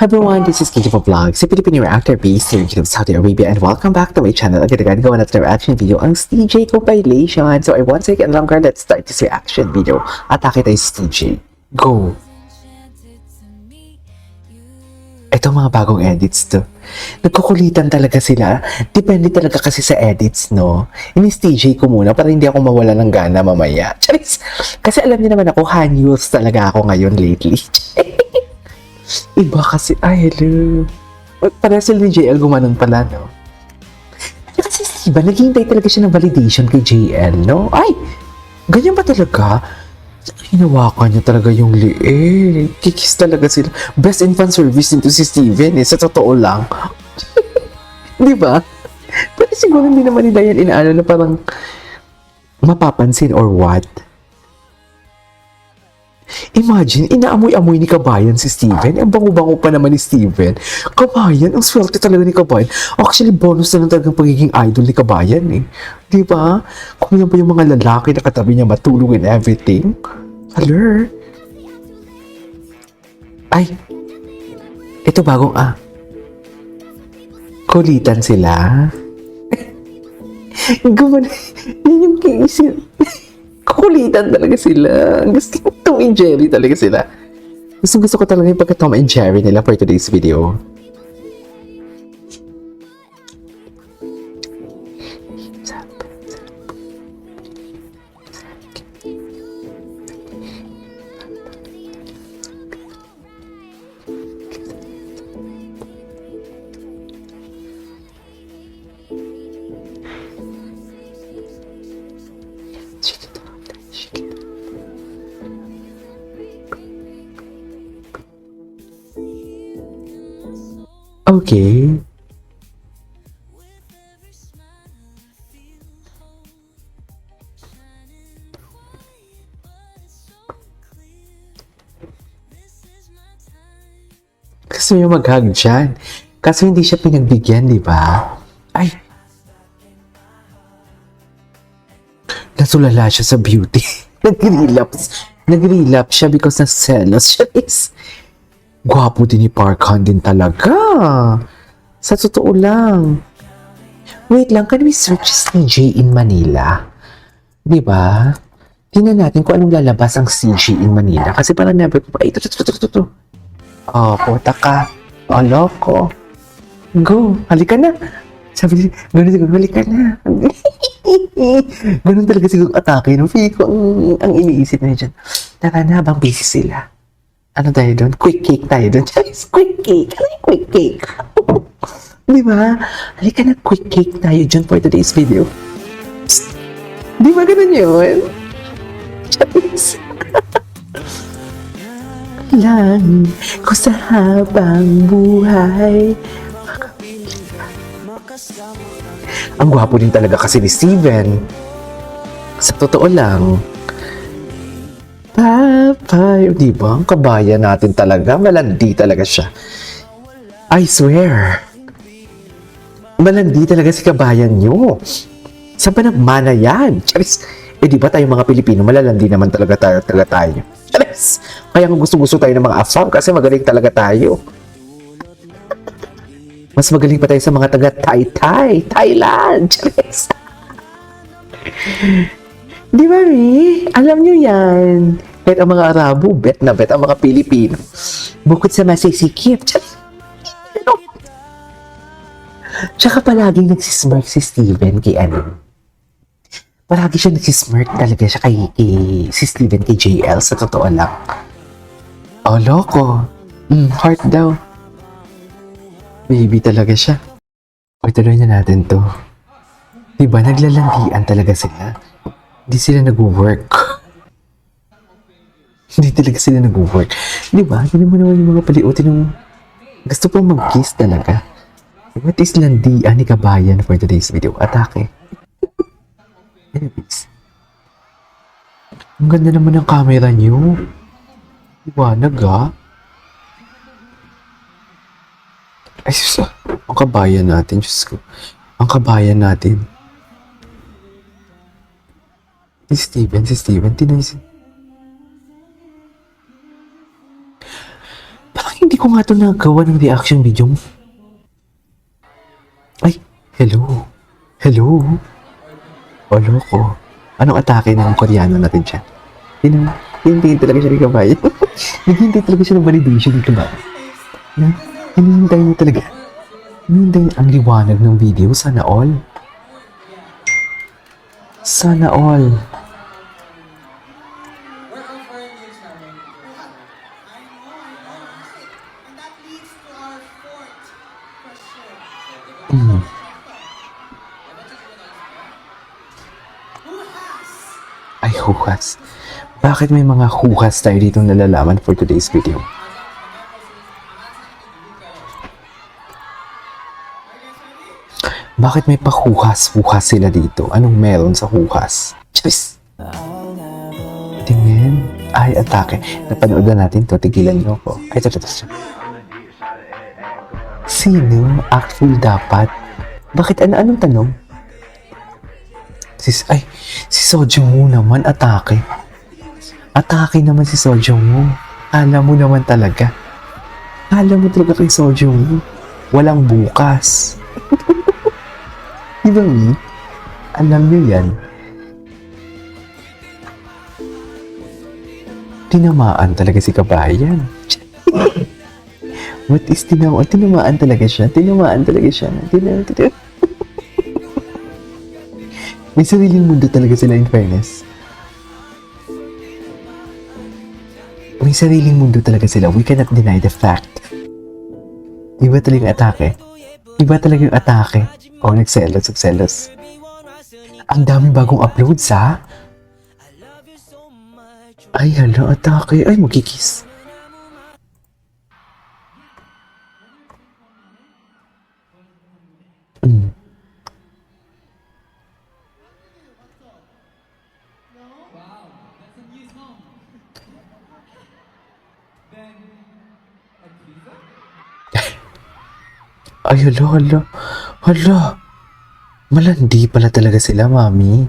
Everyone, this is Kitty for Vlog, si Filipino reactor based here in Saudi Arabia, and welcome back to my channel. Agad-agad gawa natin ang reaction video ang TJ compilation. So I won't take it longer, let's start this reaction video. Atake tayo sa TJ. Go! Ito mga bagong edits to. Nagkukulitan talaga sila. Depende talaga kasi sa edits, no? Inis TJ ko muna para hindi ako mawala ng gana mamaya. Charis! Kasi alam niyo naman ako, Hanyuls talaga ako ngayon lately. Iba kasi, ay hello. Para sila ni JL gumanon pala, no? Kasi diba, naghihintay talaga siya ng validation kay JL, no? Ay, ganyan ba talaga? Hinawakan niya talaga yung liit. Kikis talaga sila. Best in fan service nito si Steven, eh. Sa totoo lang. Diba? Pero siguro hindi naman nila yan inaano na parang mapapansin or what? Imagine, inaamoy-amoy ni Kabayan si Steven. Ang bango-bango pa naman ni Steven. Kabayan, ang swerte talaga ni Kabayan. Actually, bonus na lang talagang pagiging idol ni Kabayan eh. Diba? Kung yan pa yung mga lalaki na katabi niya matulog and everything. Hello? Ay, ito bagong kulitan sila. Gumana, yun yung case. Kukulitan talaga sila. Gusto ko Tom and Jerry talaga sila. Gusto ko talaga yung pagka Tom and Jerry nila for today's video. Okay. Gusto niyo mag-hug dyan. Kaso hindi siya pinagbigyan, di ba? Ay! Natulala siya sa beauty. Nag-relapse siya because na selos siya is. Gwapo din ni Park Han din talaga. Sa totoo lang. Wait lang, can we search CJ in Manila? Diba? Tingnan natin kung anong lalabas ang CJ in Manila. Kasi parang never ko pa. Ay, ito. Oh, puta ka. Oh, loko. Go, halika na. Sabi niya, gano'n siguro, halika na. Gano'n talaga siguro atake. No? Feel ko ang iniisip na dyan. Tara na, habang busy sila. Ano tayo doon? Quick cake tayo doon. Charis, quick cake. Ano yung quick cake? Diba? Halika na, quick cake tayo dyan for today's video. Psst. Di ba ganun yun? Charis. Lang ko sa habang buhay. Ang gwapo din talaga kasi ni Steven. Sa totoo lang. Papay, di ba? Ang kabayan natin talaga. Malandi talaga siya. I swear. Malandi talaga si kabayan nyo. Saan ba nagmana yan? Charis. Eh di ba tayong mga Pilipino, malalandi naman talaga tayo. Charis. Kaya kung gusto tayo ng mga AFAM kasi magaling talaga tayo. Mas magaling pa tayo sa mga taga Thailand. Charis. Di ba, Mi? Alam nyo yan. Bet ang mga Arabo, bet na bet ang mga Pilipino. Bukod sa masisikip. Tsaka palaging nagsismirk si Steven kay ano. Palagi siya nagsismirk talaga siya kay si Steven kay JL, sa totoo lang. Oh, loko. Heart daw. Baby talaga siya. O, tuloy na natin to. Diba, naglalandian talaga sila. Hindi sila nag-work. Hindi talaga sila nag-work. Diba? Hindi mo naman yung mga paliutin ng gusto pong mag-kiss talaga. What is landian ni Kabayan for today's video? Atake. Anyways. Ang ganda naman ng camera niyo. Liwanag Ay, sus. Ang kabayan natin. Diyos ko. Ang kabayan natin. Si Steven. Parang hindi ko nga ito nagawa ng reaction video mo? Ay, hello. Hello. O, loko. Anong atake ng Koreano natin siya? Hinihintay talaga siya ni Kabayan. Naghihintay talaga siya ng validation ni Kabayan. Hinihintay niya talaga. Hinihintay niya ang liwanag ng video. Sana all. Sana all. Ay, hukas. Bakit may mga hukas tayo dito nalalaman for today's video? Bakit may pahukas-hukas sila dito? Anong meron sa hukas? Charis! Tingin. Ay, atake. Napanood na natin to. Tigilan niyo ako. Ay, ito. Sino? Actual dapat? Bakit? Anong tanong? Si Sojong Woo naman, atake. Atake naman si Sojong Woo. Alam mo naman talaga. Alam mo talaga kay Sojong Woo. Walang bukas. Di ba, Mi? Alam niyo yan. Tinamaan talaga si Kabayan. What is tinamaan? Tinamaan talaga siya. May sariling mundo talaga sila, in fairness. May sariling mundo talaga sila. We cannot deny the fact. Iba talaga yung atake. Iba talaga yung atake. O, nagselos. Ang daming bagong uploads, ha? Ay, hala, atake. Ay, magkikis. Ay, hala. Malandi pala talaga sila, mami.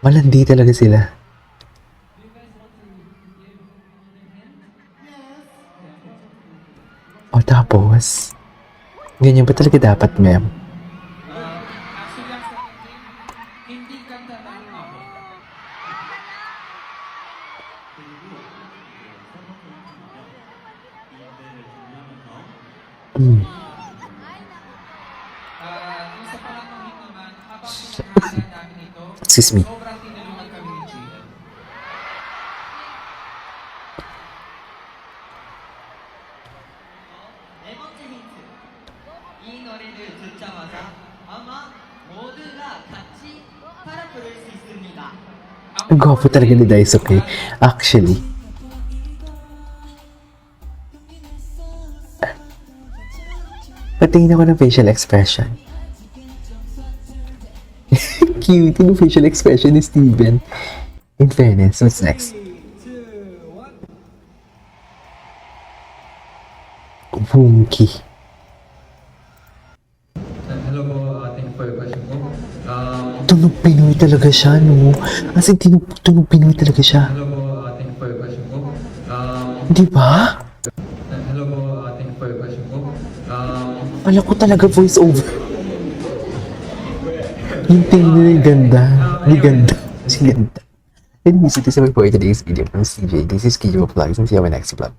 Malandi talaga sila. O tapos, ganyan ba talaga dapat, ma'am? Excuse me. Ang gwapo talaga ni Daisuke. Actually. Patingin ako ng facial expression. Cute yung facial expression ni Steven. In fairness, what's next? Wonky. Hello po, thank you for your question po. Tunog Pinoy talaga siya, no? As in, tunog Pinoy talaga siya. Hello po, thank you for your question po. Di ba? Hello po, thank you for your question po. Alam ko talaga voice over. Yung tingin na yung ganda. Si ganda. Anyways, ito is my for today's video from CJ. This is Kijo Vlogs and see you on my next vlog.